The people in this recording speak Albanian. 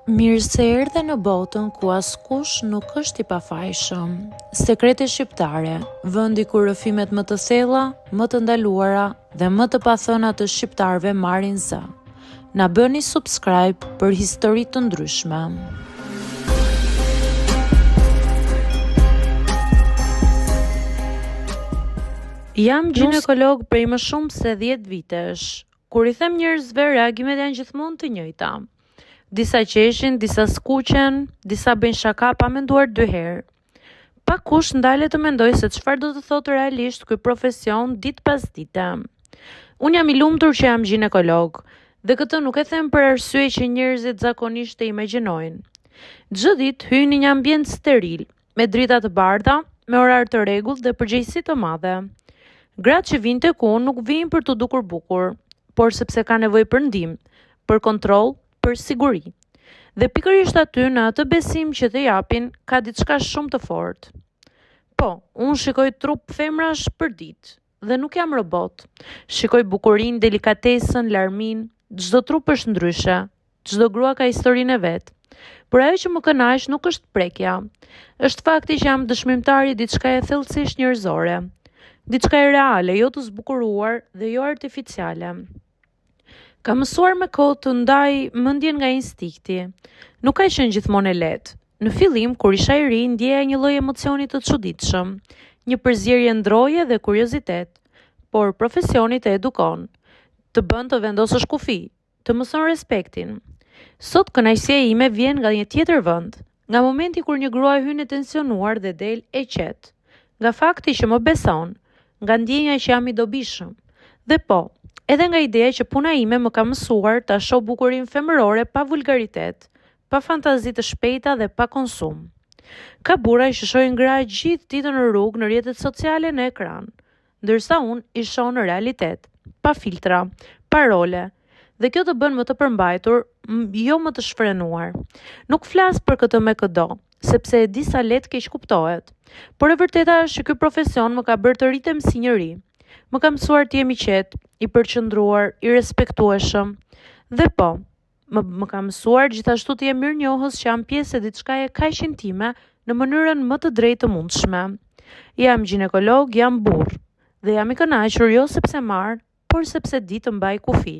Mirë se erdhe në botën ku askush nuk është i pafajshëm. Sekrete shqiptare, vendi ku rrëfimet më të thella, më të ndaluara dhe më të pathëna të shqiptarëve marrin zë. Na bëni subscribe për histori të ndryshme. Jam ginekolog prej më shumë se 10 vitesh. Kur i them njerëzve, reagimet janë gjithmonë të njëjta. Disa qeshin, disa skuqen, disa bëjnë shaka pa menduar 2 herë. Pa kush ndalet të mendoj se çfarë do të thotë realisht ky profesion ditë pas dite. Unë jam i lumtur që jam ginekolog, dhe këtë nuk e them për arsye që njerëzit zakonisht e imagjinojnë. Çdo ditë hyj në një ambient steril, me drita të bardha, me orar të rregullt dhe përgjegjësi të madhe. Gratë që vinë tek unë nuk vinë për të dukur bukur, por sepse ka nevojë për ndihmë, për kontroll, për siguri. Dhe pikërisht aty në atë besim që të japin ka diçka shumë të fortë. Po, unë shikoj trup femrash për ditë dhe nuk jam robot. Shikoj bukurinë, delikatesën, larmin, çdo trup është ndryshe, çdo grua ka historinë e vet. Por ajo që më kënaq nuk është prekja. Është fakti që jam dëshmimtari i diçkaje thellësisht njerëzore. Diçka e reale, jo të zbukuruar dhe jo artificiale. Kam mësuar me kohë të ndaj mendjen nga instikti. Nuk ka qenë gjithmonë e lehtë. Në fillim, kur isha i ri, ndjeja një lloj emocioni të çuditshëm, një përzierje ndroje dhe kuriozitet. Por profesioni të edukon, të bën të vendosësh kufi, të mëson respektin. Sot kënaqësia ime vjen nga një tjetër vend, nga momenti kur një grua hyn e tensionuar dhe del e qetë, nga fakti që më beson, nga ndjenja që jam i dobishëm. Dhe po, edhe nga ideja që puna ime më ka mësuar ta shoh bukurinë femërore pa vulgaritet, pa fantazi të shpejta dhe pa konsum. Ka burra që shohin gra gjithë ditën në rrugë, në rrjetet sociale, në ekran, ndërsa unë i shoh në realitet, pa filtra, pa role. Dhe kjo të bën më të përmbajtur, jo më të shfrenuar. Nuk flas për këtë me këdo, sepse e di sa lehtë keq kuptohet. Por e vërteta është që ky profesion më ka bërë të rritem si njeri. Më ka mësuar të jem i qetë, i përqendruar, i respektueshëm. Dhe po, më ka mësuar gjithashtu të jem mirënjohës që jam pjesë e diçkaje kaq intime në mënyrën më të drejtë të mundshme. Jam ginekolog, jam burr, dhe jam i kënaqur jo sepse marr, por sepse di të mbaj kufi.